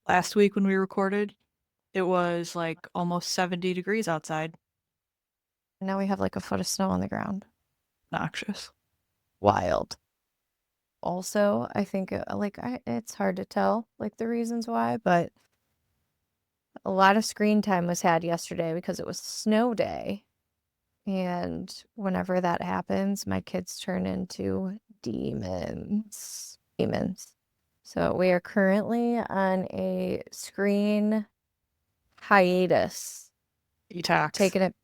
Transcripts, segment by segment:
Last week when we recorded, it was like almost 70 degrees outside. Now we have like a foot of snow on the ground. Noxious. Wild. Also, I think it's hard to tell like the reasons why, but a lot of screen time was had yesterday because it was snow day. And whenever that happens, my kids turn into demons. Demons. So we are currently on a screen hiatus, Detox. taking it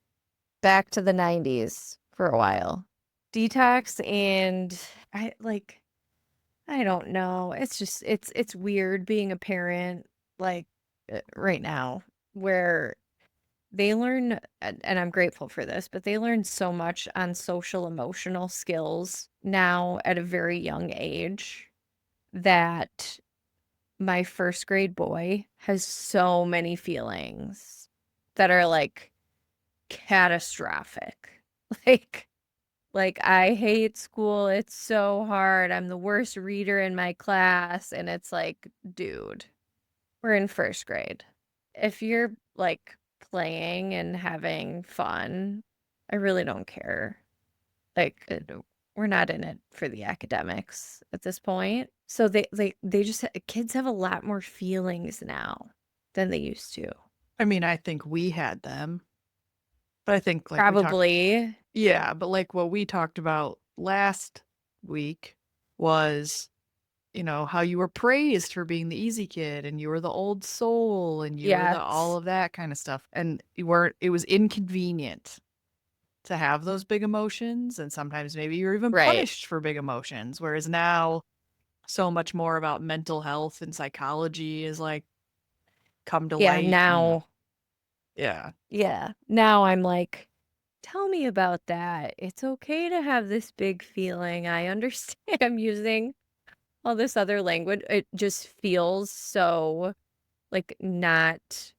back to the 90s for a while. Detox and I don't know. It's weird being a parent like right now where they learn and I'm grateful for this, but they learn so much on social emotional skills now at a very young age that my first grade boy has so many feelings that are like catastrophic. Like like, I hate school. It's so hard. I'm the worst reader in my class. And it's like, dude, we're in first grade. If you're like playing and having fun, I really don't care. Like, we're not in it for the academics at this point. So they just, kids have a lot more feelings now than they used to. I mean, I think we had them, but I think like we talked, Probably. yeah, but like what we talked about last week was, how you were praised for being the easy kid and you were the old soul and you were the all Yes. of that kind of stuff. And it was inconvenient to have those big emotions. And sometimes maybe you're even Right. punished for big emotions. Whereas now, so much more about mental health and psychology is like come to Yeah. light and Now. yeah. Yeah. Now I'm like, tell me about that. It's okay to have this big feeling. I understand I'm using all this other language. It just feels so like not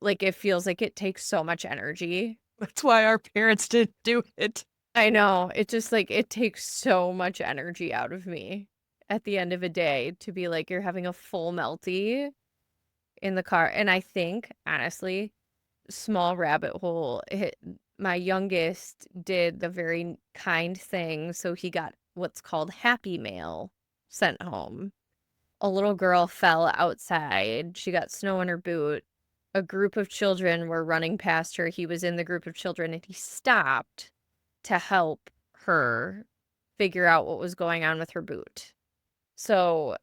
like it feels like it takes so much energy. That's why our parents didn't do it. I know. It just like it takes so much energy out of me at the end of a day to be like you're having a full melty in the car. And I think honestly, small rabbit hole. My youngest did the very kind thing, so he got what's called Happy Mail sent home. A little girl fell outside. She got snow in her boot. A group of children were running past her. He was in the group of children and he stopped to help her figure out what was going on with her boot. So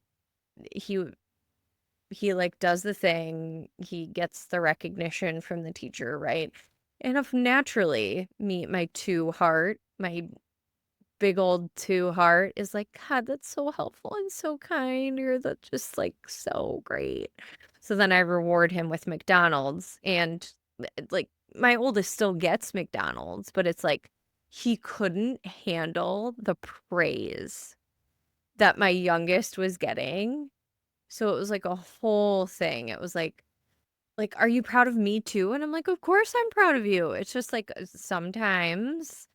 he like does the thing, he gets the recognition from the teacher, right? And if naturally my two heart, my big old two heart is like, God, that's so helpful and so kind. You're just like so great. So then I reward him with McDonald's and like my oldest still gets McDonald's, but it's like he couldn't handle the praise that my youngest was getting. So it was like a whole thing. It was like, "Are you proud of me too?" And I'm like, "Of course I'm proud of you." It's just like sometimes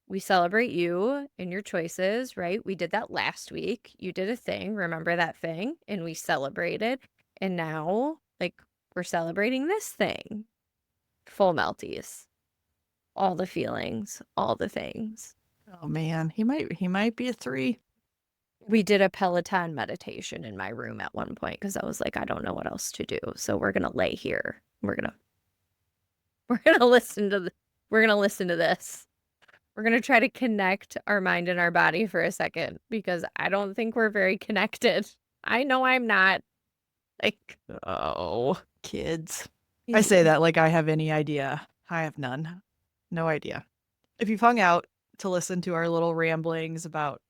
we celebrate you and your choices, right? We did that last week. You did a thing, remember that thing? And we celebrated. And now, like, we're celebrating this thing. Full melties. All the feelings, all the things. Oh man, he might be a 3. We did a Peloton meditation in my room at one point because I was like, I don't know what else to do. So we're gonna lay here. We're gonna we're gonna listen to this. We're gonna try to connect our mind and our body for a second because I don't think we're very connected. I know I'm not. Like, Oh, kids. I say that like I have any idea. I have none. No idea. If you've hung out to listen to our little ramblings about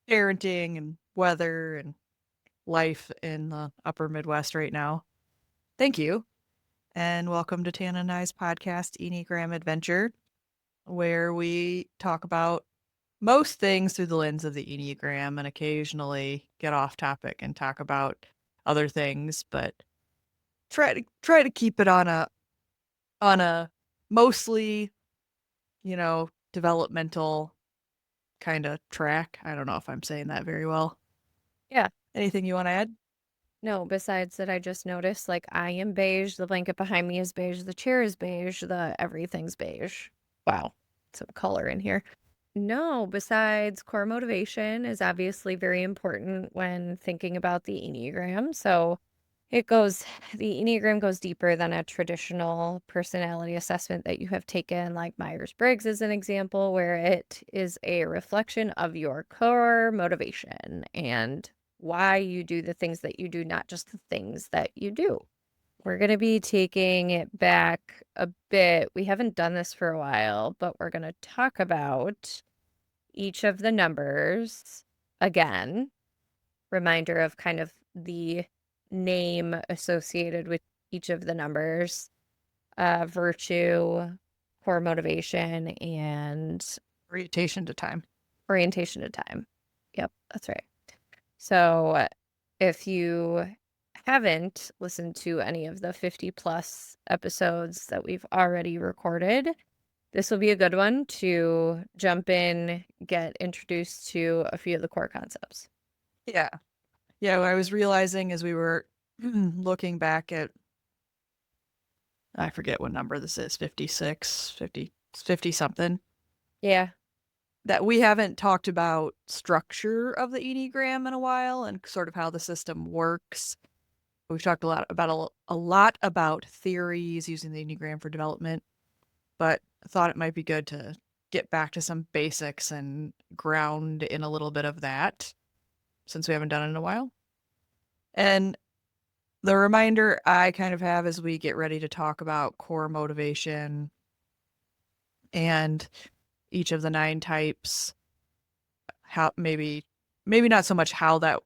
parenting and weather and life in the upper Midwest right now, thank you. And welcome to Tana and I's podcast, Enneagram Adventure, where we talk about most things through the lens of the Enneagram and occasionally get off topic and talk about other things, but try to keep it on a mostly, developmental kind of track. I don't know if I'm saying that very well. yeah. Anything you want to add? No, besides that, I just noticed, like, I am beige, the blanket behind me is beige, the chair is beige, the everything's beige. Wow, some color in here. No, besides core motivation is obviously very important when thinking about the Enneagram. So it goes, the Enneagram goes deeper than a traditional personality assessment that you have taken, like Myers-Briggs is an example, where it is a reflection of your core motivation and why you do the things that you do, not just the things that you do. We're going to be taking it back a bit. We haven't done this for a while, but we're going to talk about each of the numbers again. Reminder of kind of the name associated with each of the numbers, virtue, core motivation, and Orientation to time. orientation to time. Yep, that's right. So if you haven't listened to any of the 50 plus episodes that we've already recorded, this will be a good one to jump in, get introduced to a few of the core concepts. Yeah. Yeah, I was realizing as we were looking back at, I forget what number this is, 56, 50 something, Yeah. that we haven't talked about structure of the Enneagram in a while and sort of how the system works. We've talked a lot about theories using the Enneagram for development, but I thought it might be good to get back to some basics and ground in a little bit of that since we haven't done it in a while. And the reminder I kind of have as we get ready to talk about core motivation and each of the 9 types, how maybe not so much how that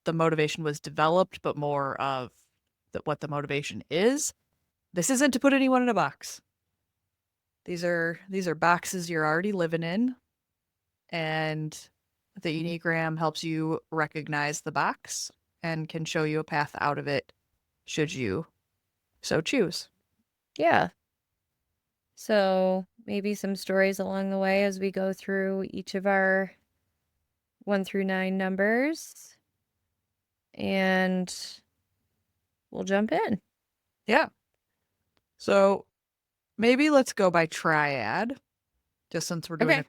the motivation was developed, but more of what the motivation is. This isn't to put anyone in a box. These are boxes you're already living in, and the Enneagram helps you recognize the box and can show you a path out of it should you so choose. Yeah. So maybe some stories along the way as we go through each of our 1 through 9 numbers. And we'll jump in. Yeah. So maybe let's go by triad, just since we're doing a Okay.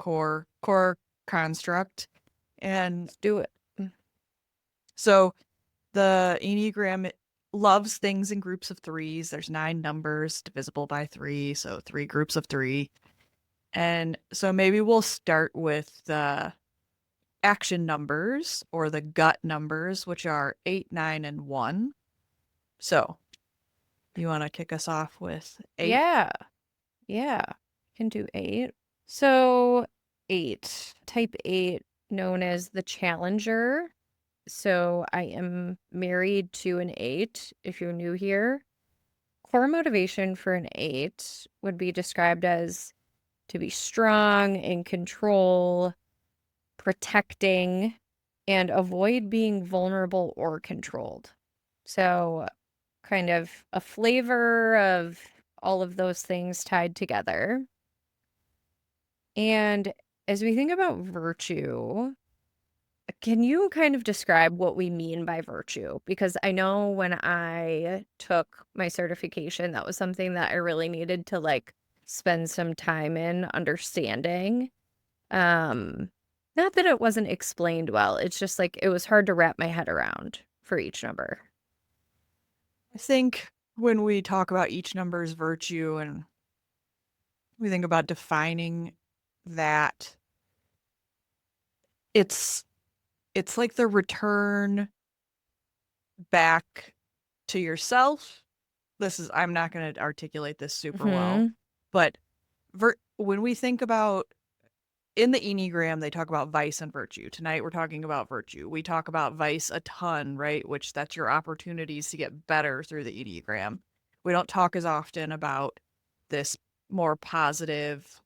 core construct. And Let's do it. so the Enneagram loves things in groups of threes. There's 9 numbers divisible by 3, so 3 groups of 3. And so maybe we'll start with the action numbers or the gut numbers, which are 8, 9, and 1. So you want to kick us off with 8? Yeah. Yeah. Can do 8. So 8. Type 8, known as the challenger. So I am married to an 8, if you're new here. Core motivation for an 8 would be described as to be strong, in control, protecting, and avoid being vulnerable or controlled. So, kind of a flavor of all of those things tied together. And as we think about virtue, can you kind of describe what we mean by virtue? Because I know when I took my certification, that was something that I really needed to like spend some time in understanding. Um, Not that it wasn't explained well. It's just like it was hard to wrap my head around for each number. I think when we talk about each number's virtue and we think about defining that, it's like the return back to yourself. I'm not going to articulate this super well, Mhm. but when we think about in the Enneagram, they talk about vice and virtue. Tonight, we're talking about virtue. We talk about vice a ton, right? Which that's your opportunities to get better through the Enneagram. We don't talk as often about this more positive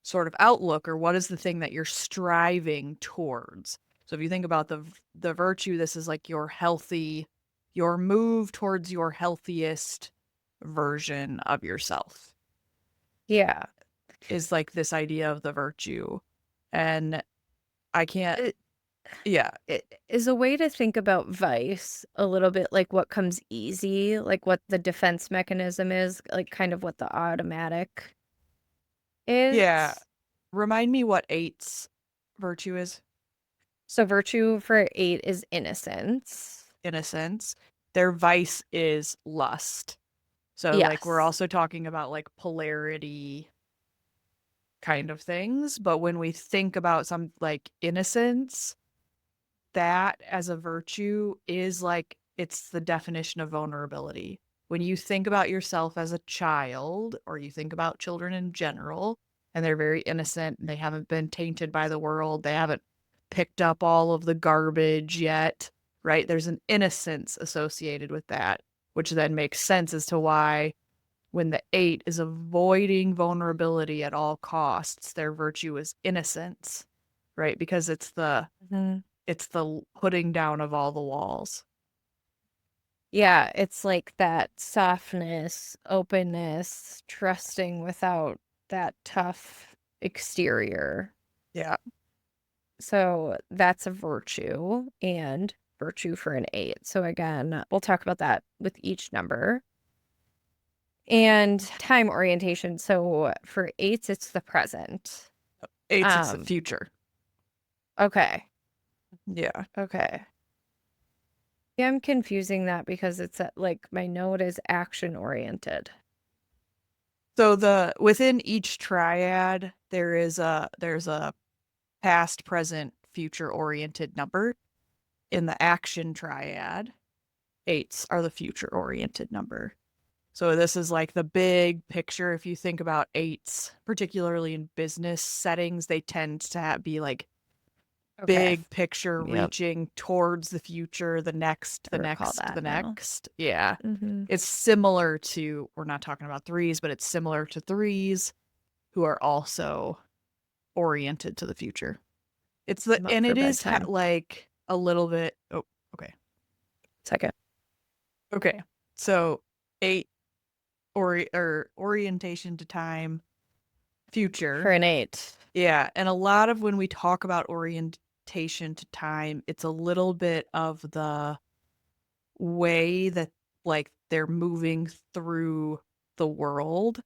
sort of outlook or what is the thing that you're striving towards. So if you think about the virtue, this is like your move towards your healthiest version of yourself Yeah. is like this idea of the virtue. And I can't. Yeah. Is a way to think about vice a little bit like what comes easy, like what the defense mechanism is, like kind of what the automatic Yeah. is. Remind me what eight's virtue is. So virtue for 8 is innocence. Innocence. Their vice is lust. So like we're Yes. also talking about like polarity kind of things, but when we think about some like innocence, that as a virtue is like it's the definition of vulnerability. When you think about yourself as a child, or you think about children in general, and they're very innocent, and they haven't been tainted by the world, they haven't picked up all of the garbage yet, right? There's an innocence associated with that, which then makes sense as to why when the eight is avoiding vulnerability at all costs, their virtue is innocence, right? Because Mhm. it's the putting down of all the walls. Yeah, it's like that softness, openness, trusting without that tough exterior. Yeah. So that's a virtue and virtue for an 8. So again, we'll talk about that with each number. And time orientation. So for 8s, it's the present. Eights, it's the Um, future. okay. Yeah. Okay. Yeah, I'm confusing that because it's like my note is action oriented. So the within each triad, there's a past, present, future oriented number. In the action triad, eights are the future oriented number. So this is like the big picture. If you think about eights, particularly in business settings, they tend to be like Okay. big picture Yep. reaching towards the future, the next, I the recall next, that the now. next. Yeah. Mm-hmm. It's similar to, we're not talking about threes, but it's similar to threes who are also oriented to the future. It's the, I'm up and for it is bedtime. like a little bit, oh, okay. Second. Okay. So eight or orientation to time, For future. an 8. Yeah. And a lot of when we talk about orientation to time, it's a little bit of the way that like they're moving through the world,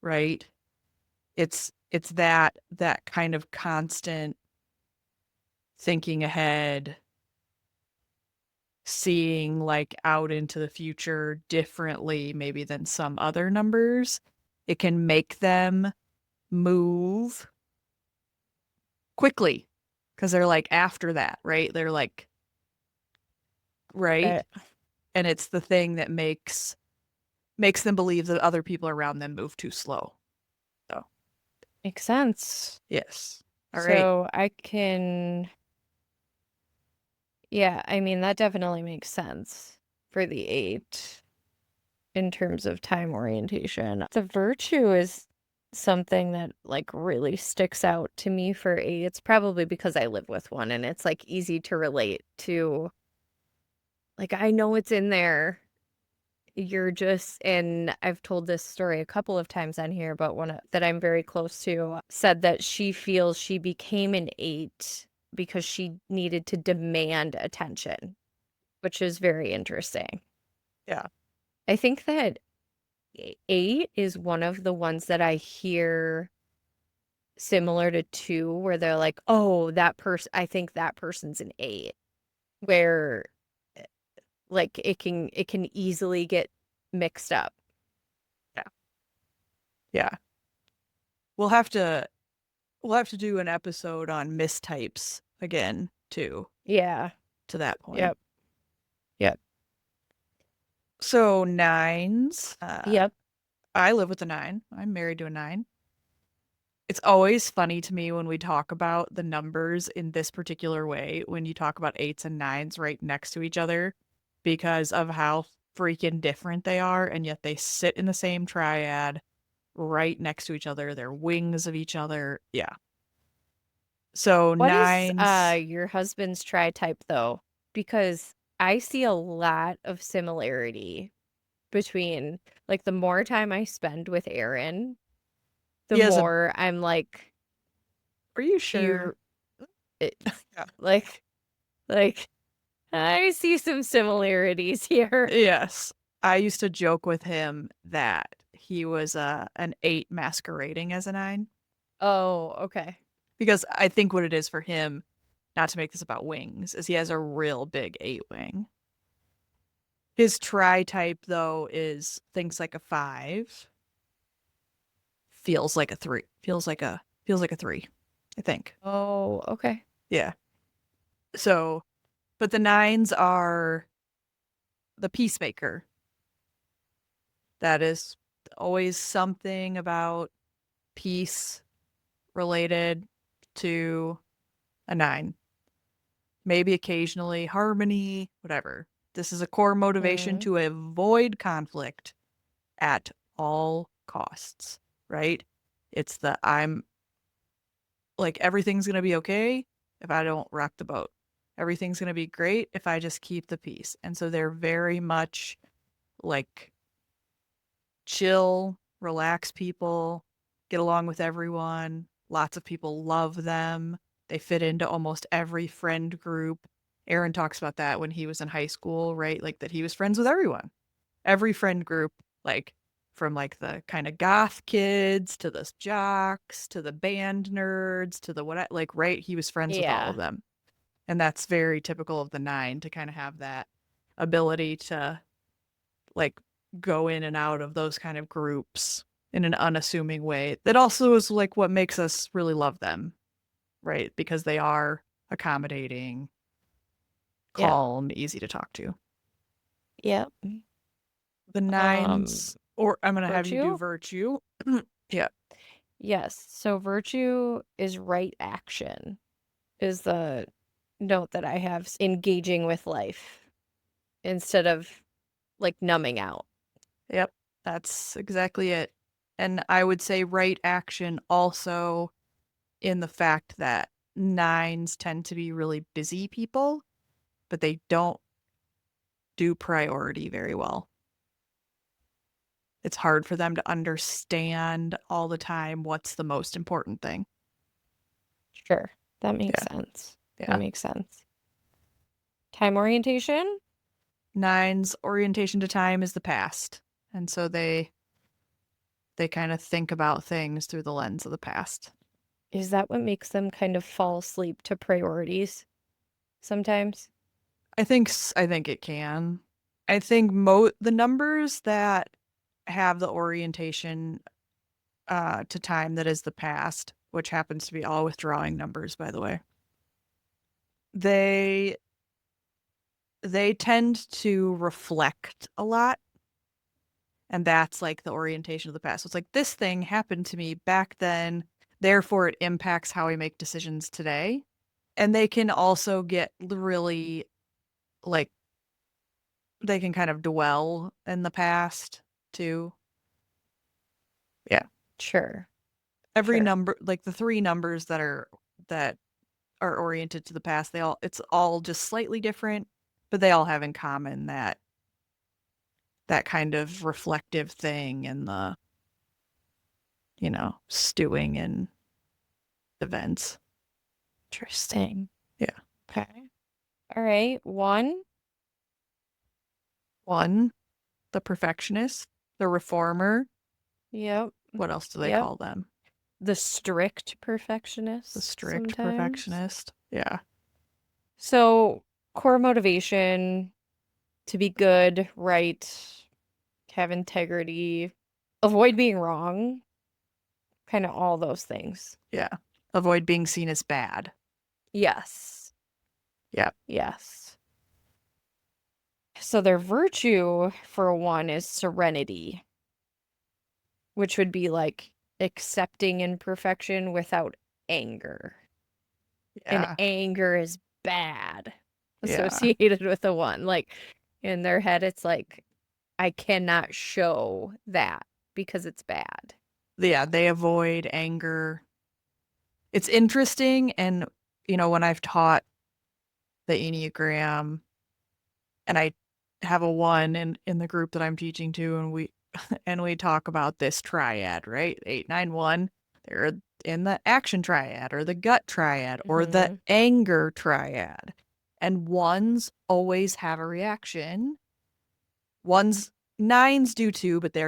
right? It's that kind of constant thinking ahead, seeing like out into the future differently maybe than some other numbers. It can make them move quickly because they're like after that, right? They're like, right? Right. And it's the thing that makes them believe that other people around them move too slow. So, Makes sense. yes. All right. So I can, yeah, I mean, that definitely makes sense for the 8 in terms of time orientation. The virtue is something that like really sticks out to me for 8. It's probably because I live with one and it's like easy to relate to. Like, I know it's in there. You're just, and I've told this story a couple of times on here, but that I'm very close to said that she feels she became an 8 because she needed to demand attention, which is very interesting. Yeah. I think that 8 is one of the ones that I hear similar to 2, where they're like, oh, that person, I think that person's an 8, where like it can easily get mixed up. Yeah. Yeah. We'll have to we'll have to do an episode on mistypes again too Yeah. to that point. Yep. Yep. So nines, Yep. I live with a nine. I'm married to a nine. It's always funny to me when we talk about the numbers in this particular way, when you talk about eights and nines right next to each other, because of how freaking different they are, and yet they sit in the same triad right next to each other. They're wings of each other. Yeah. So What is nines, your husband's tri-type though? Because I see a lot of similarity between like the more time I spend with Aaron, the he has a, more I'm like are you sure? he it, Yeah. like Like, I see some similarities here. Yes. I used to joke with him that he was an 8 masquerading as a 9 Oh, okay. because I think what it is for him, not to make this about wings, is he has a real big 8 wing. His tri type though is thinks like a 5, feels like a 3, feels like a 3, I think. Oh, okay. Yeah. So, but the 9s are the peacemaker. That is always something about peace related to a 9. Maybe occasionally harmony, whatever. This is a core motivation Hmm. to avoid conflict at all costs, right? It's the I'm like everything's going to be okay if I don't rock the boat. Everything's going to be great if I just keep the peace. And so they're very much like chill, relax people, get along with everyone. Lots of people love them. They fit into almost every friend group. Aaron talks about that when he was in high school, right? Like that he was friends with everyone. Every friend group, like from like the kind of goth kids to the jocks to the band nerds to the what, like, right? He was friends with all Yeah. of them. And that's very typical of the 9 to kind of have that ability to like go in and out of those kind of groups in an unassuming way. That also is like what makes us really love them, right? Because they are accommodating, Yeah. calm, easy to talk to. Yeah. The Um, 9s, or I'm going to have you do Virtue? virtue. Yeah. Yes. So virtue is right action, is the note that I have, engaging with life instead of like numbing out. Yep. That's exactly it. And I would say right action also in the fact that 9s tend to be really busy people, but they don't do priority very well. It's hard for them to understand all the time what's the most important thing. Sure. That makes Yeah. sense. That Yeah. makes sense. Time orientation? 9's orientation to time is the past. And so they kind of think about things through the lens of the past. Is that what makes them kind of fall asleep to priorities sometimes? I think it can. I think the numbers that have the orientation to time that is the past, which happens to be all withdrawing numbers, by the way. They they tend to reflect a lot, and that's like the orientation of the past. So it's like this thing happened to me back then, therefore it impacts how I make decisions today. And they can also get really like they can kind of dwell in the past too. Yeah. Sure. Every Sure. number, like the 3 numbers that are oriented to the past, it's all just slightly different, but they all have in common that kind of reflective thing and the, stewing in events. Interesting. Yeah. Okay. All right. One. 1, the perfectionist, the reformer. Yep. What else do they Yep. call them? The strict The perfectionist strict sometimes. perfectionist. Yeah. So, core motivation to be good, right, have integrity, avoid being wrong, kind of all those things. Yeah. Avoid being seen as bad. Yes. Yeah. Yes. So, their virtue for one is serenity, which would be like accepting imperfection without anger. And Yeah. anger is bad Yeah. associated with the one. Like in their head, it's like, I cannot show that because it's bad. Yeah. They avoid anger. It's interesting. And, when I've taught the Enneagram and I have a 1 in the group that I'm teaching to, and we talk about this triad, right? 891. They're in the action triad or the gut triad or the Hmm. anger triad. And ones always have a reaction. Nines do too, but they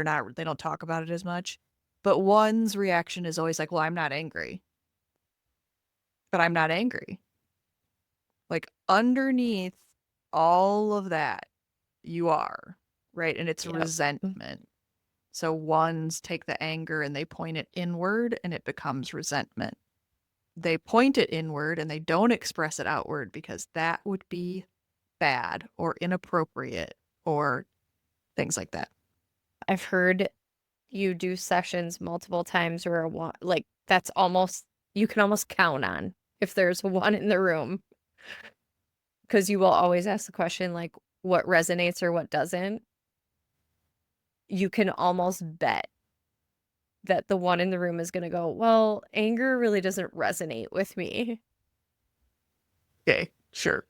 don't talk about it as much. But one's reaction is always like, well, I'm not angry. But I'm not angry. Like underneath all of that, you are, right? And it's Yep. resentment. So ones take the anger and they point it inward and it becomes resentment. They point it inward and they don't express it outward because that would be bad or inappropriate or things like that. I've heard you do sessions multiple times where like that's almost, you can almost count on if there's one in the room, because you will always ask the question like what resonates or what doesn't. You can almost bet that the one in the room is going to go, well, anger really doesn't resonate with me. Okay, sure.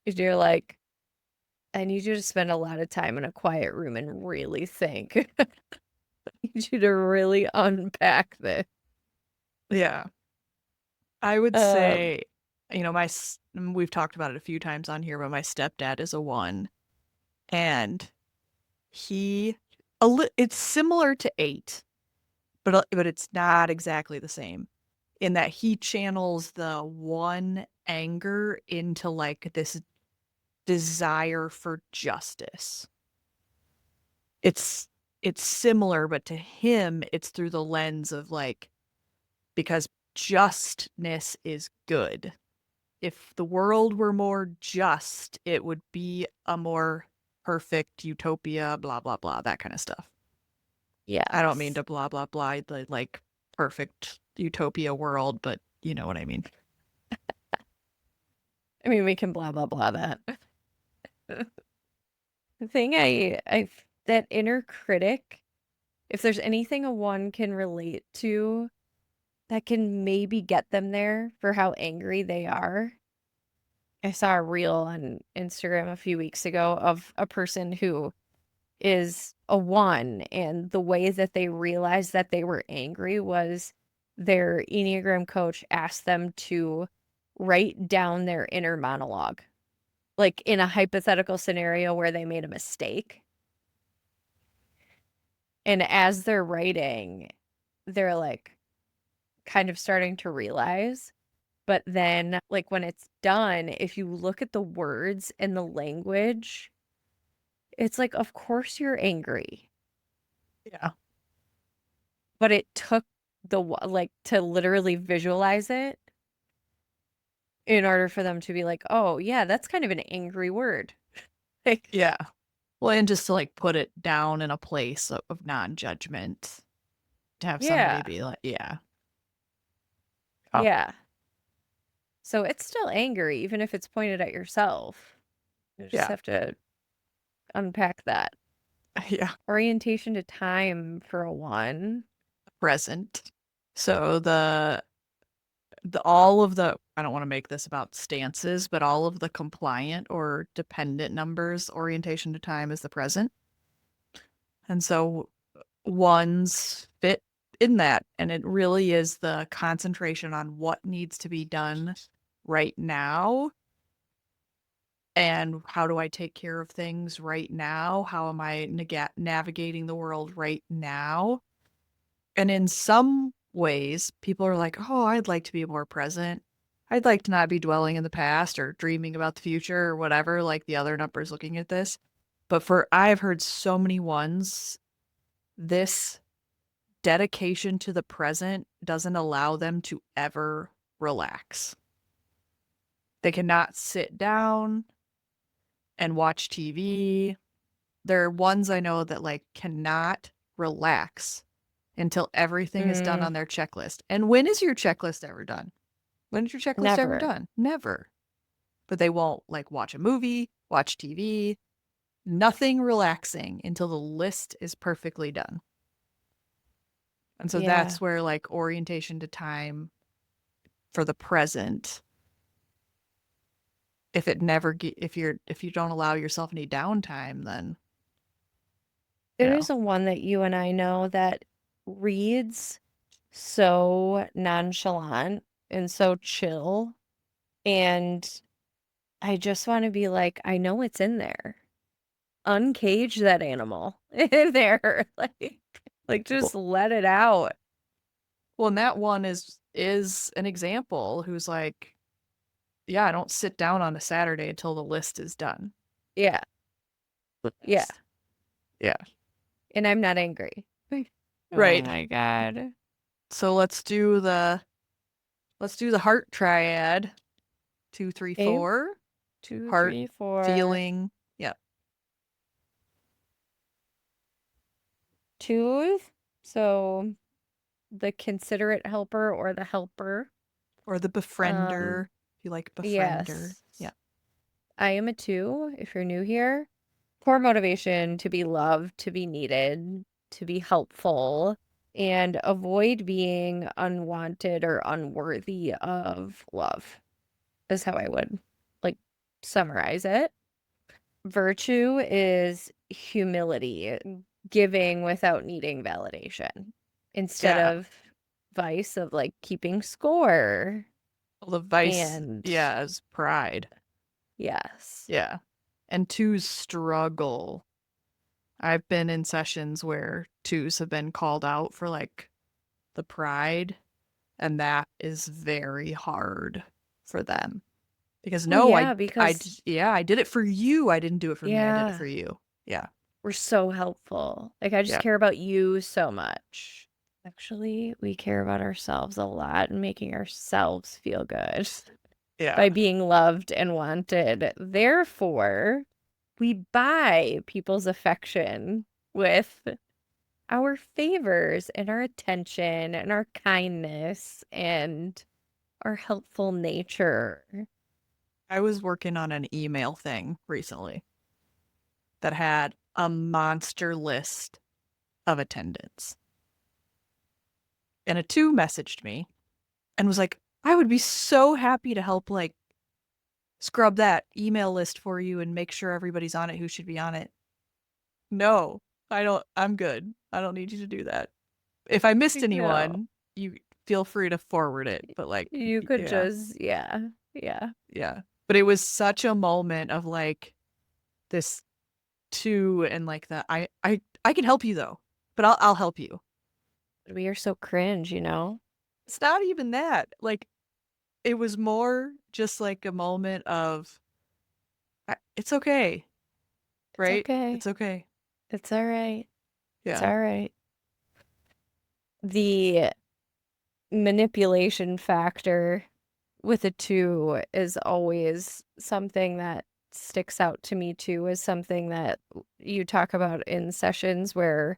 You're like, I need you to spend a lot of time in a quiet room and really think. I need you to really unpack this. Yeah. I would Um, say, we've talked about it a few times on here, but my stepdad is a one. And he, it's similar to eight, but it's not exactly the same in that he channels the one anger into like this desire for justice. It's it's similar, but to him, it's through the lens of like, because justness is good. If the world were more just, it would be a more perfect utopia, blah, blah, blah, that kind of stuff. I don't mean yes. to blah, blah, blah, the like perfect utopia world, but you know what I mean. I mean, we can blah, blah, blah that. The thing that inner critic, if there's anything a one can relate to that can maybe get them there for how angry they are. I saw a reel on Instagram a few weeks ago of a person who is a one, and the way that they realized that they were angry was their Enneagram coach asked them to write down their inner monologue, like in a hypothetical scenario where they made a mistake. And as they're writing, they're like kind of starting to realize. But then, like when it's done, if you look at the words and the language, it's like, of course you're angry. Yeah. But it took like to literally visualize it in order for them to be like, oh, yeah, that's kind of an angry word. Like, Yeah. Well, and just to like put it down in a place of non-judgment, to have somebody yeah, be like, yeah. Oh, yeah. So it's still angry, even if it's pointed at yourself. You just yeah. have to unpack that. Yeah. Orientation to time for a one. Present. So the all of the I don't want to make this about stances, but all of the compliant or dependent numbers orientation to time is the present. And so ones fit in that. And it really is the concentration on what needs to be done right now. And how do I take care of things right now? How am I navigating the world right now? And in some ways, people are like, oh, I'd like to be more present. I'd like to not be dwelling in the past or dreaming about the future or whatever, like the other numbers looking at this. But I've heard so many ones, this dedication to the present doesn't allow them to ever relax. They cannot sit down and watch TV. There are ones I know that like cannot relax until everything is done Mm, on their checklist. And when is your checklist ever done? When is your checklist ever never. done? Never. But they won't like watch a movie, watch TV, nothing relaxing until the list is perfectly done. And so Yeah. that's where like orientation to time for the present, if it never if you don't allow yourself any downtime, then you There know, is a one that you and I know that reads so nonchalant and so chill. And I just want to be like, I know it's in there. Uncage that animal in there. Like just let it out. Well, and that one is an example who's like, yeah, I don't sit down on a Saturday until the list is done. Yeah. Yeah. Yeah. And I'm not angry. Oh Right. my God. So let's do the heart triad. 2, 3, Okay. 4. 2, Heart, 3, 4. feeling. Yeah. 2. So the considerate helper or the helper. Or the befriender. Um, If you like befriender. yes. Yeah. I am a 2 if you're new here. Core motivation to be loved, to be needed, to be helpful, and avoid being unwanted or unworthy of love is how I would like summarize it. Virtue is humility, giving without needing validation instead Yeah. of vice of like keeping score. Well, the vice, And yeah, is pride. yes. Yeah. And 2's struggle. I've been in sessions where 2's have been called out for like the pride, and that is very hard for them. Because Oh no, yeah, because I did it for you. I didn't do it for me. I did it yeah, for you. Yeah. we're so helpful. Like I just Yeah. care about you so much. Actually, we care about ourselves a lot and making ourselves feel good Yeah. by being loved and wanted. Therefore, we buy people's affection with our favors and our attention and our kindness and our helpful nature. I was working on an email thing recently that had a monster list of attendance. And a 2 messaged me and was like, I would be so happy to help like scrub that email list for you and make sure everybody's on it who should be on it. No, I don't. I'm good. I don't need you to do that. If I missed No, anyone, you feel free to forward it. But like, you could yeah, just, yeah, yeah. yeah. But it was such a moment of like this 2 and like the I can help you though, but I'll help you. We are so cringe, you know? It's not even that. Like it was more just like a moment of it's okay, It's right? okay. It's okay. It's all right. It's Yeah. all right. The manipulation factor with a 2 is always something that sticks out to me too, is something that you talk about in sessions where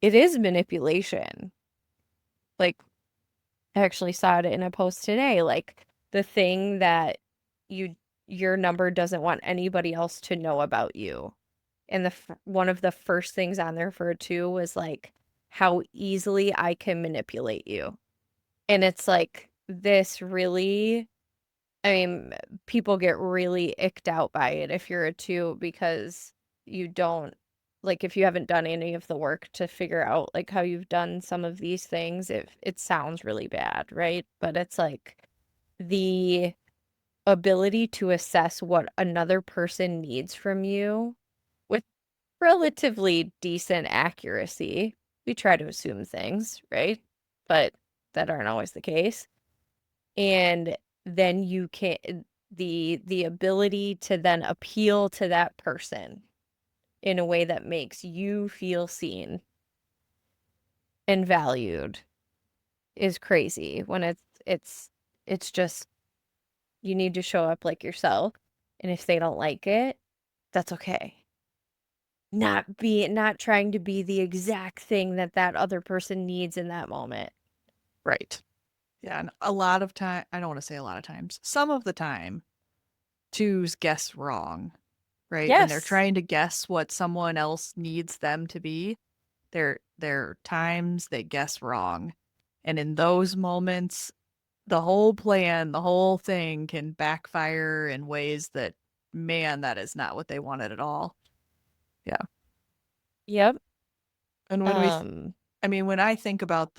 it is manipulation. Like, I actually saw it in a post today, like the thing that you your number doesn't want anybody else to know about you. And one of the first things on there for a 2 was like how easily I can manipulate you. And it's like this really, I mean, people get really icked out by it if you're a 2 because you don't, like, if you haven't done any of the work to figure out like how you've done some of these things, it sounds really bad, right? But it's like the ability to assess what another person needs from you with relatively decent accuracy. We try to assume things, right? But that aren't always the case. And then you can the ability to then appeal to that person in a way that makes you feel seen and valued is crazy when it's just you need to show up like yourself, and if they don't like it, that's okay. Not trying to be the exact thing that that other person needs in that moment. Right. Yeah. And a lot of time, I don't want to say a lot of times, some of the time, 2's guess wrong, right? When they're Yes. trying to guess what someone else needs them to be, there are times they guess wrong. And in those moments, the whole plan, the whole thing can backfire in ways that, man, that is not what they wanted at all. Yeah. Yep. And Um, I mean, when I think about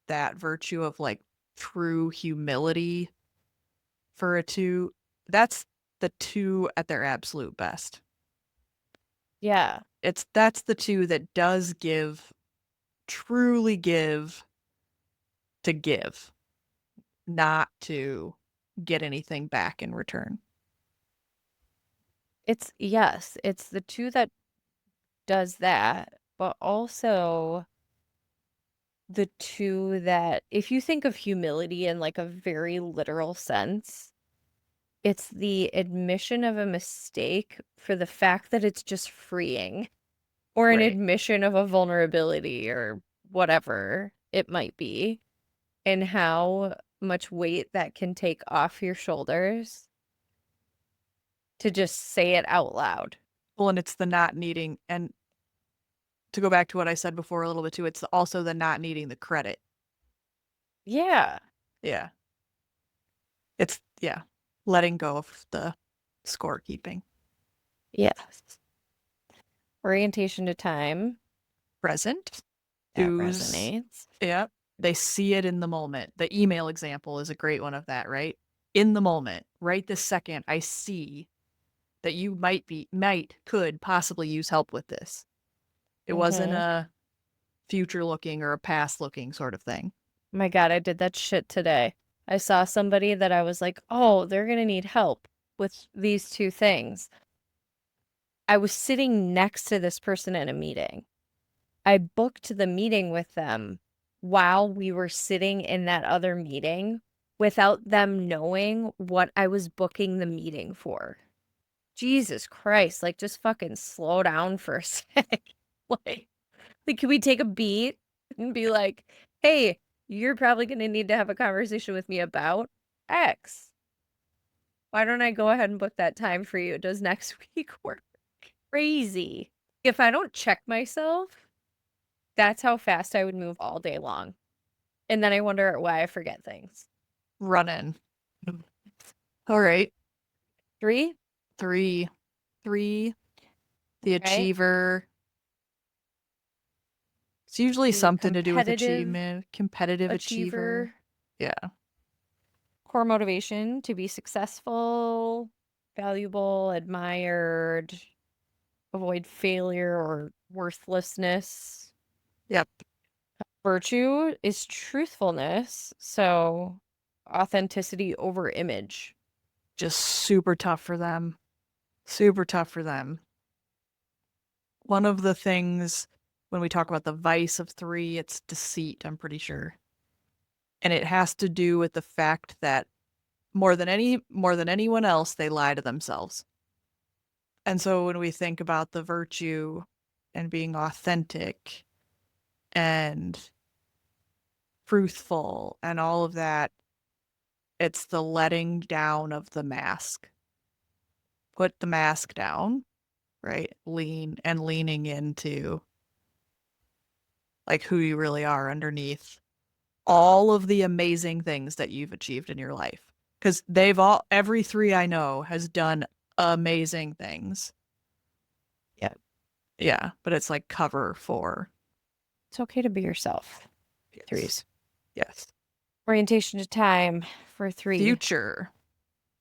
that virtue of like true humility for a 2, that's the two at their absolute best. Yeah. That's the two that does give, truly give to give, not to get anything back in return. Yes, it's the two that does that, but also the two that, if you think of humility in like a very literal sense, it's the admission of a mistake for the fact that it's just freeing, or an Right. admission of a vulnerability or whatever it might be, and how much weight that can take off your shoulders to just say it out loud. Well, and it's the not needing, and to go back to what I said before a little bit too, it's also the not needing the credit. Yeah. Yeah. It's, yeah, letting go of the scorekeeping. Yes. Orientation to time. Present. That Who's, resonates. yeah, they see it in the moment. The email example is a great one of that, right? In the moment, right this second, I see that you could possibly use help with this. It wasn't Mm-hmm. a future looking or a past looking sort of thing. My God, I did that shit today. I saw somebody that I was like, oh, they're going to need help with these two things. I was sitting next to this person in a meeting. I booked the meeting with them while we were sitting in that other meeting without them knowing what I was booking the meeting for. Jesus Christ, like just fucking slow down for a sec. Like, can we take a beat and be like, hey, you're probably going to need to have a conversation with me about X. Why don't I go ahead and book that time for you? Does next week work? Crazy. If I don't check myself, that's how fast I would move all day long. And then I wonder why I forget things. Run in. All right. 3, Three. The right? achiever. It's usually The something to do with competitive achievement. Competitive achiever. achiever, Yeah. core motivation to be successful, valuable, admired, avoid failure or worthlessness. Yep. Virtue is truthfulness, so authenticity over image. Just super tough for them. Super tough for them. One of the things when we talk about the vice of three, it's deceit, I'm pretty sure. And it has to do with the fact that more than anyone else, they lie to themselves. And so when we think about the virtue and being authentic and truthful and all of that, it's the letting down of the mask. Put the mask down, right? Leaning into like who you really are underneath all of the amazing things that you've achieved in your life. Because every three I know has done amazing things. Yeah. Yeah, but it's like cover for. It's okay to be yourself. Yes. Threes. Yes. Orientation to time for 3. Future.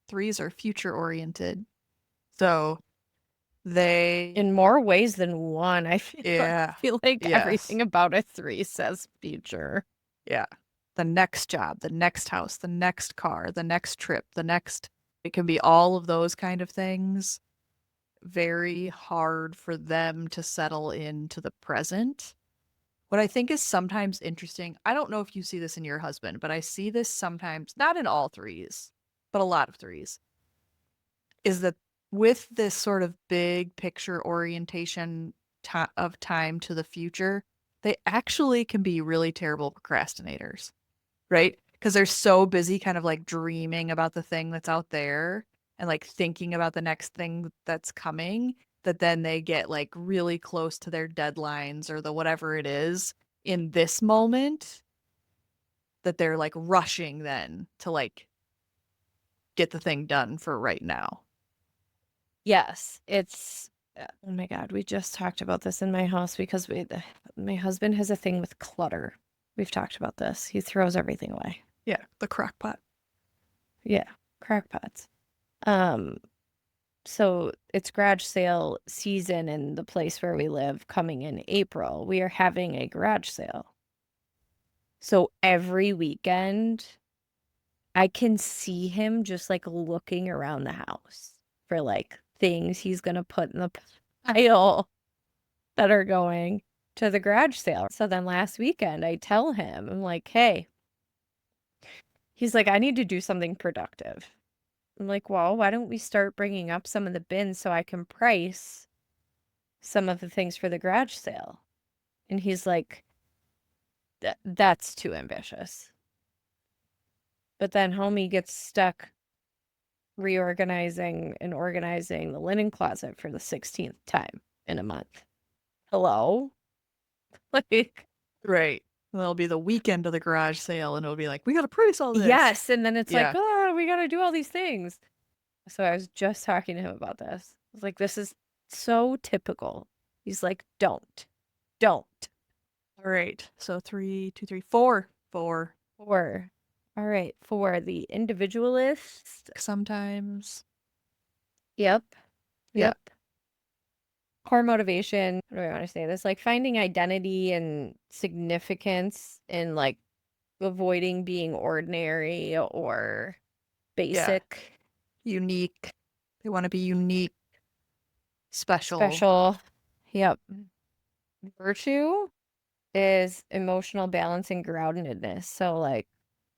Threes are future oriented. So they, In more ways than one. I yeah, feel like yes, everything about a 3 says future. yeah. The next job, the next house, the next car, the next trip, it can be all of those kind of things. Very hard for them to settle into the present. What I think is sometimes interesting, I don't know if you see this in your husband, but I see this sometimes, not in all threes, but a lot of threes, is that with this sort of big picture orientation of time to the future, they actually can be really terrible procrastinators, right? Because they're so busy kind of like dreaming about the thing that's out there and like thinking about the next thing that's coming, that then they get like really close to their deadlines or the whatever it is in this moment, that they're like rushing then to like get the thing done for right now. Yes, it's oh my God, we just talked about this in my house because my husband has a thing with clutter. We've talked about this. He throws everything away. Yeah, the crock pot. Yeah, crackpots. Um, So it's garage sale season in the place where we live coming in April. We are having a garage sale. So every weekend, I can see him just like looking around the house for like things he's going to put in the pile that are going to the garage sale. So then last weekend, I tell him, I'm like, hey, he's like, I need to do something productive. I'm like, well, why don't we start bringing up some of the bins so I can price some of the things for the garage sale? And he's like, that's too ambitious. But then homie gets stuck reorganizing and organizing the linen closet for the 16th time in a month. Hello? Like, Right. And that'll be the weekend of the garage sale, and it'll be like, we got to price all this. yes. And then it's like, Yeah. oh, we got to do all these things. So I was just talking to him about this. I was like, this is so typical. He's like, don't. All right. So 3, 2, 3, 4. 4. 4. All right. 4, the individualist. Sometimes. Yep. Yep. Core motivation. What do I want to say? This like finding identity and significance in like avoiding being ordinary or basic. Unique. They want to be unique. Special. Special. Yep. Virtue is emotional balance and groundedness. So like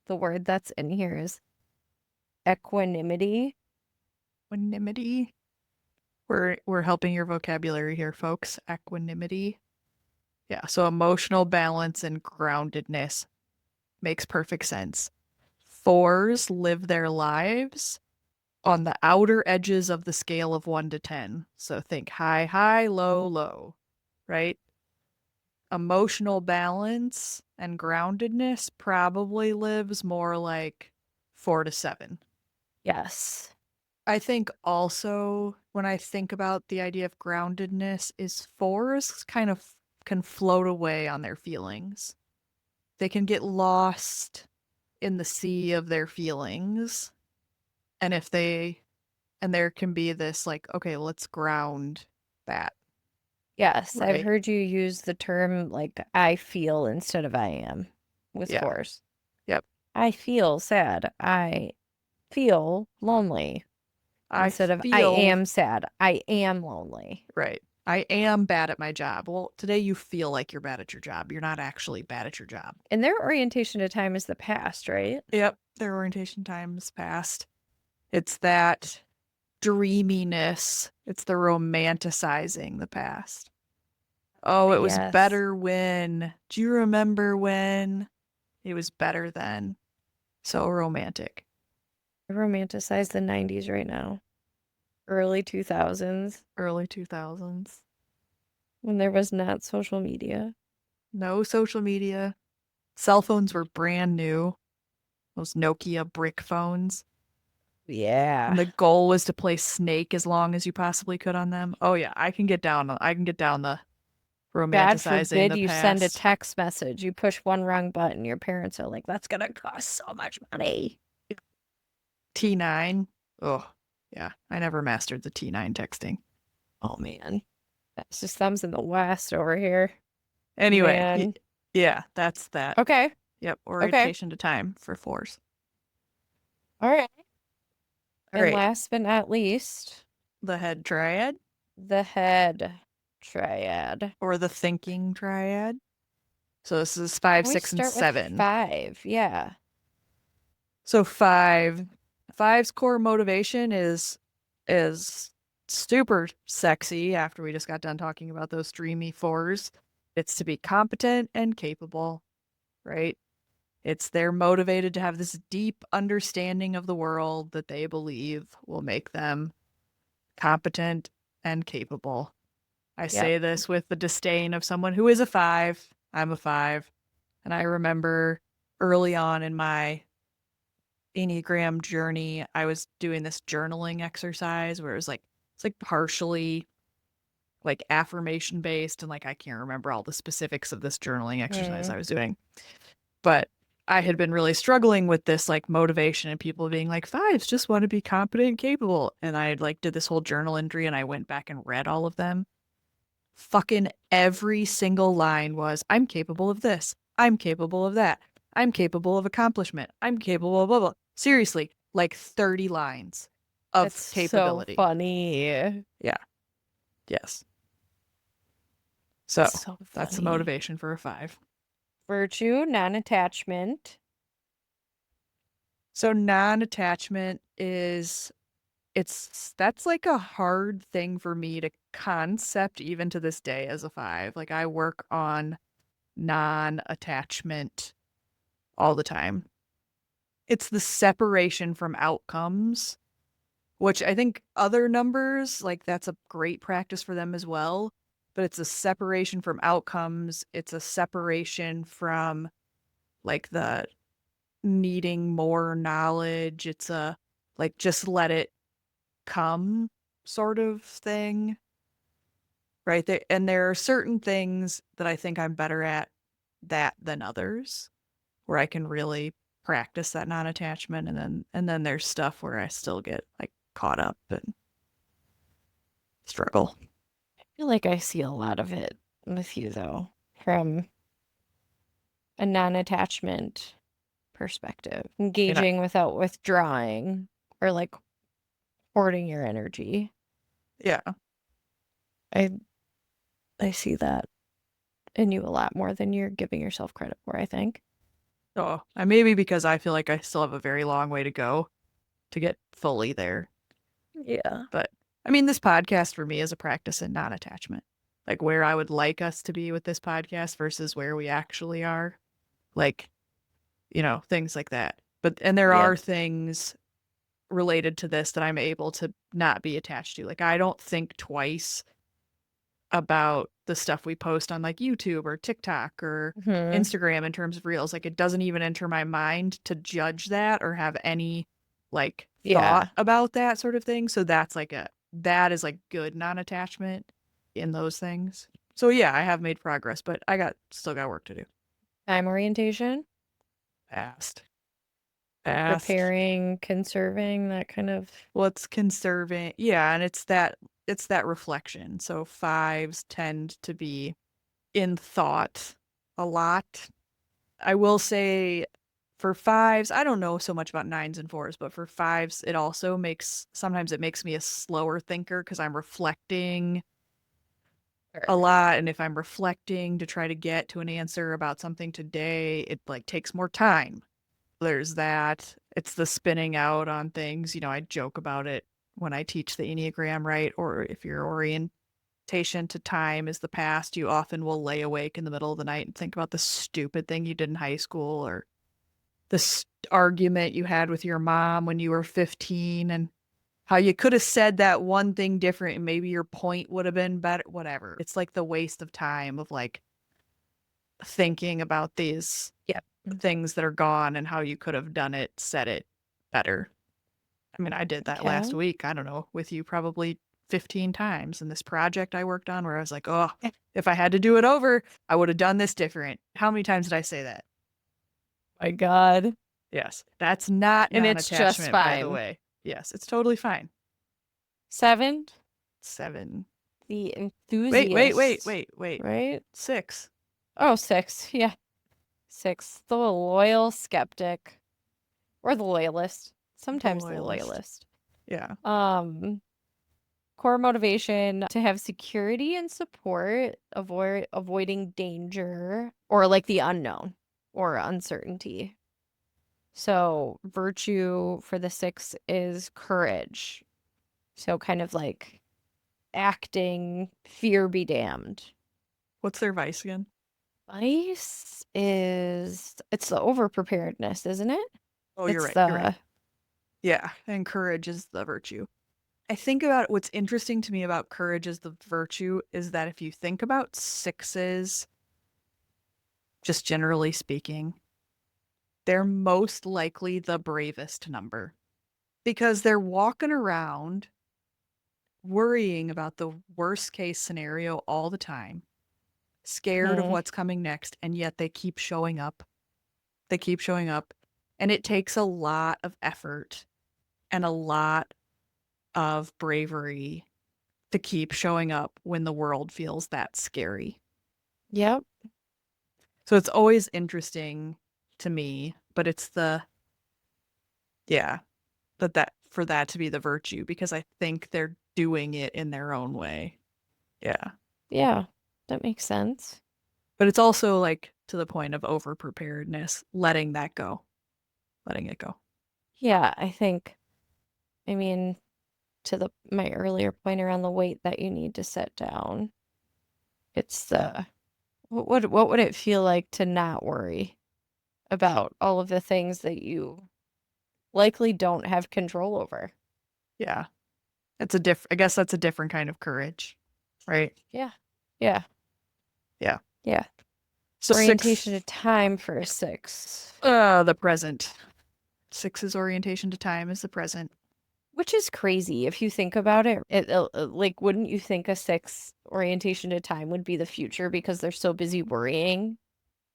the word that's in here is equanimity. Equanimity. We're helping your vocabulary here, folks. Equanimity. Yeah, so emotional balance and groundedness makes perfect sense. 4s live their lives on the outer edges of the scale of 1 to 10. So think high, high, low, low, right? Emotional balance and groundedness probably lives more like 4 to 7. Yes. I think also when I think about the idea of groundedness is 4s kind of can float away on their feelings. They can get lost in the sea of their feelings. And there can be this like, okay, let's ground that. Yes. I've Right. heard you use the term like I feel instead of I am with Yeah. 4s. Yep. I feel sad. I feel lonely. I Instead of I feel am sad. I am lonely. right. I am bad at my job. Well, today you feel like you're bad at your job. You're not actually bad at your job. And their orientation to time is the past, right? Yep. Their orientation time's past. It's that dreaminess. It's the romanticizing the past. Oh, it was Yes. better when. Do you remember when? It was better then. So romantic. I romanticize the 90s right now. Early 2000s Early 2000s. when there was not social media. No social media. Cell phones were brand new. Those Nokia brick phones. Yeah. And the goal was to play Snake as long as you possibly could on them. Oh yeah, I can get down the God romanticizing forbid the you send a past. text message. You push one wrong button. Your parents are like, that's going to cost so much money. T9. Oh, yeah. I never mastered the T9 texting. Oh, man. That's just thumbs in the West over here. Anyway, Man. yeah, that's that. Okay. Yep, Okay. orientation to time for 4s. All right. All And right, last but not least, the head triad the head triad. or the thinking triad. So this is 5, Can we 6, and start with 7. 5? Yeah. So 5's core motivation is super sexy after we just got done talking about those dreamy 4s. It's to be competent and capable, right? They're motivated to have this deep understanding of the world that they believe will make them competent and capable. I say this with the disdain of someone who is a 5. I'm a 5. And I remember early on in my Enneagram journey, I was doing this journaling exercise where it's like partially like affirmation based and like I can't remember all the specifics of this journaling exercise I was doing. But I had been really struggling with this like motivation and people being like, fives just want to be competent and capable. And I like did this whole journal entry and I went back and read all of them. Fucking every single line was, I'm capable of this. I'm capable of that. I'm capable of accomplishment. I'm capable of blah, blah. Seriously, like 30 lines of That's so capability. funny. Yeah. Yes. So That's so that's the funny. motivation for a five. Virtue, non-attachment. So non-attachment is that's like a hard thing for me to concept even to this day as a five. Like I work on non-attachment all the time. It's the separation from outcomes, which I think other numbers, like that's a great practice for them as well. But it's a separation from outcomes. It's a separation from like the needing more knowledge. It's a like just let it come sort of thing. Right. And there are certain things that I think I'm better at that than others, where I can really practice that non-attachment, and then there's stuff where I still get like caught up and struggle. I feel like I see a lot of it with you though, from a non-attachment perspective. And I Engaging without withdrawing or like hoarding your energy. yeah. I I see that in you a lot more than you're giving yourself credit for, I think. Oh, I maybe because I feel like I still have a very long way to go to get fully there. Yeah. But I mean, this podcast for me is a practice in non-attachment. Like where I would like us to be with this podcast versus where we actually are. Like, things like that. But and there Yep. are things related to this that I'm able to not be attached to. Like I don't think twice about the stuff we post on like YouTube or TikTok or Hmm. Instagram in terms of reels. Like it doesn't even enter my mind to judge that or have any like thought Yeah. about that sort of thing. So that is like good non-attachment in those things. So yeah, I have made progress, but still got work to do. Time orientation, Fast. Fast. repairing, conserving, that kind of. What's conserving? Yeah, and it's that reflection. So fives tend to be in thought a lot. I will say for fives, I don't know so much about nines and fours, but for fives, sometimes it makes me a slower thinker because I'm reflecting a Sure. lot. And if I'm reflecting to try to get to an answer about something today, it like takes more time. There's that. It's the spinning out on things. I joke about it when I teach the Enneagram, right? Or if your orientation to time is the past, you often will lay awake in the middle of the night and think about the stupid thing you did in high school or the argument you had with your mom when you were 15 and how you could have said that one thing different and maybe your point would have been better, whatever. It's like the waste of time of like thinking about these Yep. things that are gone and how you could have said it better. I mean, I did that last Okay. week, I don't know, with you probably 15 times in this project I worked on where I was like, oh, if I had to do it over, I would have done this different. How many times did I say that? My God. Yes. That's not And it's just non-attachment, by the fine. way. Yes, it's totally fine. 7, 7. the Wait, wait, wait, enthusiast, wait, wait. right? 6. Oh, 6. Yeah. 6, the loyal skeptic or the loyalist. The Sometimes the loyalist. loyalist. Yeah. Um, core motivation to have security and support, avoiding danger or like the unknown or uncertainty. So, virtue for the 6 is courage. So, kind of like acting, fear be damned. What's their vice again? Vice is it's the over preparedness, isn't it? Oh, you're It's right. You're right. the Yeah. And courage is the virtue. I think about what's interesting to me about courage as the virtue is that if you think about sixes, just generally speaking, they're most likely the bravest number because they're walking around worrying about the worst case scenario all the time, scared of Mhm. what's coming next, and yet they keep showing up. They keep showing up. And it takes a lot of effort and a lot of bravery to keep showing up when the world feels that scary. Yep. So it's always interesting to me, but it's yeah, that for that to be the virtue because I think they're doing it in their own way. Yeah. Yeah. That makes sense. But it's also like to the point of over preparedness, letting that go, letting it go. Yeah, I mean, to my earlier point around the weight that you need to set down, it's the what would it feel like to not worry about all of the things that you likely don't have control over? Yeah. I guess that's a different kind of courage, right? Yeah. Yeah. Yeah. Yeah. So Orientation to six, time for a 6. the present. Six's orientation to time is the present. Which is crazy if you think about it. Like, wouldn't you think a 6 orientation to time would be the future because they're so busy worrying?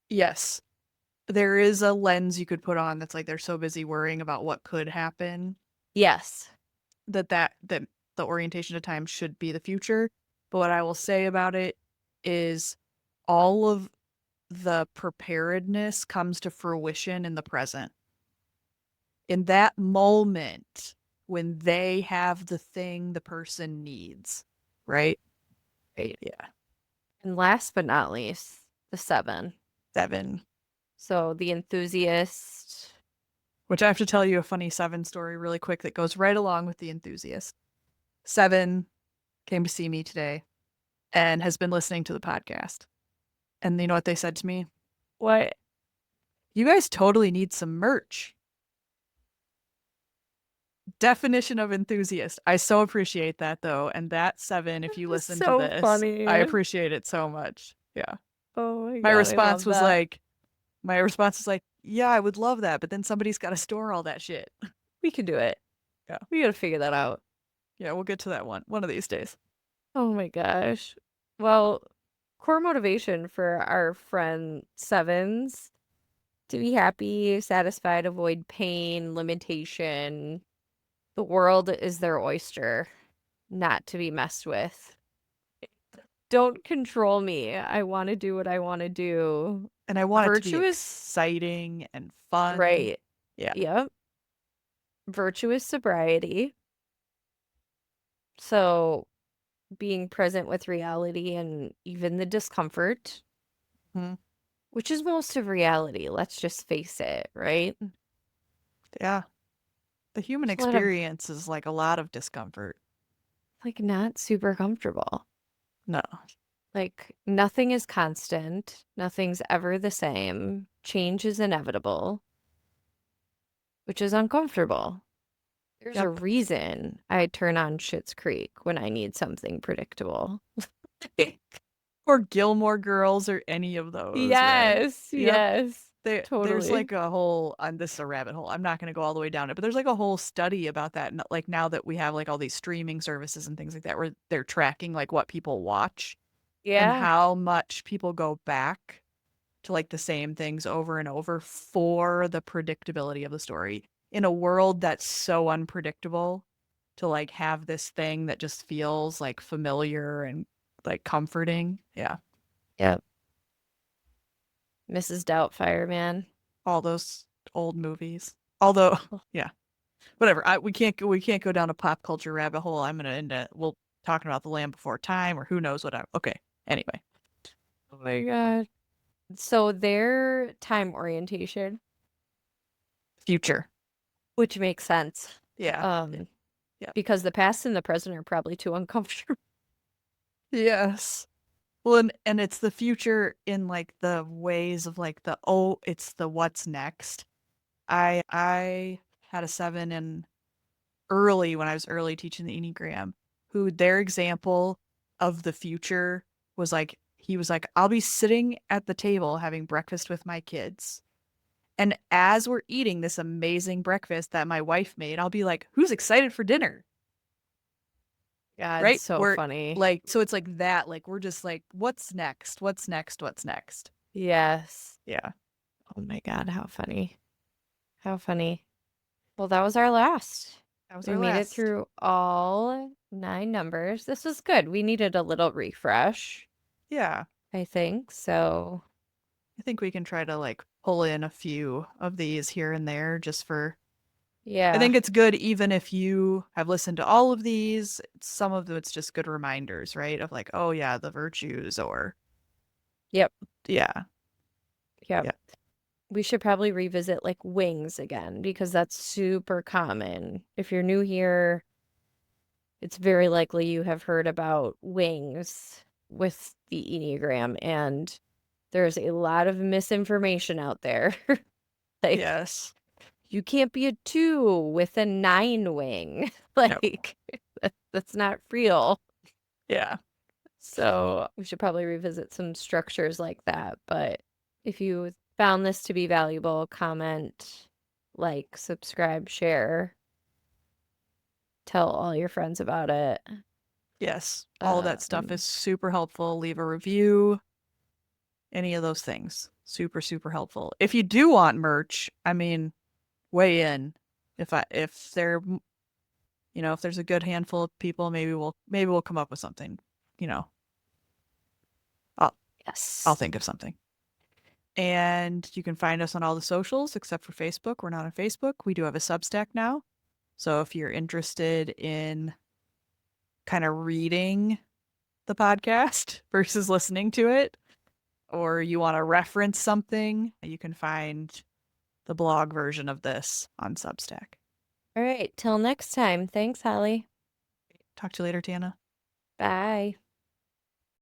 Yes. There is a lens you could put on that's like they're so busy worrying about what could happen Yes. that the orientation to time should be the future. But what I will say about it is all of the preparedness comes to fruition in the present. In that moment when they have the thing the person needs, right? Right. Yeah. And last but not least, the 7. 7. So the enthusiast. Which I have to tell you a funny 7 story really quick that goes right along with the enthusiast. 7 came to see me today and has been listening to the podcast. And you know what they said to me? What? You guys totally need some merch. Definition of enthusiast. I so appreciate that though. And that 7, if you That's listen to so this, I funny. appreciate it so much. Yeah. Oh my My God, I response love was that. like, my response is like, yeah, I would love that, but then somebody's got to store all that shit. We can do it. Yeah. We gotta figure that out. Yeah, we'll get to that one of these days. Oh my gosh. Well, core motivation for our friend 7s to be happy, satisfied, avoid pain, limitation. The world is their oyster, not to be messed with. Don't control me. I want to do what I want to do. And I want it to be Virtuous, exciting and fun. right. Yeah. Yep. Virtuous sobriety. So being present with reality and even the discomfort, Hmm. which is most of reality. Let's just face it, right? Yeah. The human There's a lot of experience is like a lot of discomfort. like not super comfortable. No. Like nothing is constant, nothing's ever the same. Change is inevitable, which is uncomfortable. There's a Yep. reason I turn on Schitt's Creek when I need something predictable. Or Gilmore Girls or any of those, right? Yes, Yep. yes, There's totally. like a whole on this is a rabbit hole. I'm not going to go all the way down it, but there's like a whole study about that. Like now that we have like all these streaming services and things like that, where they're tracking like what people watch and Yeah, how much people go back to like the same things over and over for the predictability of the story in a world that's so unpredictable. To like have this thing that just feels like familiar and like comforting. Yeah. yep. Mrs. Doubtfire, man. All those old movies. Although, yeah, whatever. We can't go down a pop culture rabbit hole. I'm gonna end it. We'll talking about the Land Before Time or who knows what. Okay. Anyway, Oh my God. So their time orientation, future. which makes sense, Yeah. um, Yeah. because the past and the present are probably too uncomfortable. Yes. Well, and it's the future in like the ways of like it's the what's next. I had a 7 in early when I was early teaching the Enneagram, who their example of the future was like, he was like, I'll be sitting at the table having breakfast with my kids. And as we're eating this amazing breakfast that my wife made, I'll be like, who's excited for dinner? God, Right? so We're funny. like, so it's like that. Like, we're just like, what's next? What's next? What's next? Yes. Yeah. Oh my God, how funny. How funny. Well, that was our last. That was We our made it last. through all 9 numbers. This was good. We needed a little refresh, Yeah. I think. So, I think we can try to like pull in a few of these here and there just for I yeah. think it's good even if you have listened to all of these, some of them it's just good reminders, right? Of like, oh yeah, the virtues or Yep. yeah. Yep. Yeah. We should probably revisit like wings again because that's super common. If you're new here, it's very likely you have heard about wings with the Enneagram, and there's a lot of misinformation out there. Like, Yes. you can't be a 2 with a 9 wing. No. Like, that's not real. Yeah. So we should probably revisit some structures like that. But if you found this to be valuable, comment, like, subscribe, share, tell all your friends about it. Yes. All of that stuff Um, is super helpful. Leave a review, any of those things. Super, super helpful. If you do want merch, I mean, weigh in. If there if there's a good handful of people, maybe we'll come up with something. You know, I'll yes. think of something. And you can find us on all the socials except for Facebook. We're not on Facebook. We do have a Substack now. So if you're interested in kind of reading the podcast versus listening to it, or you want to reference something, you can find the blog version of this on Substack. All right. Till next time. Thanks, Holly. Talk to you later, Tana. Bye.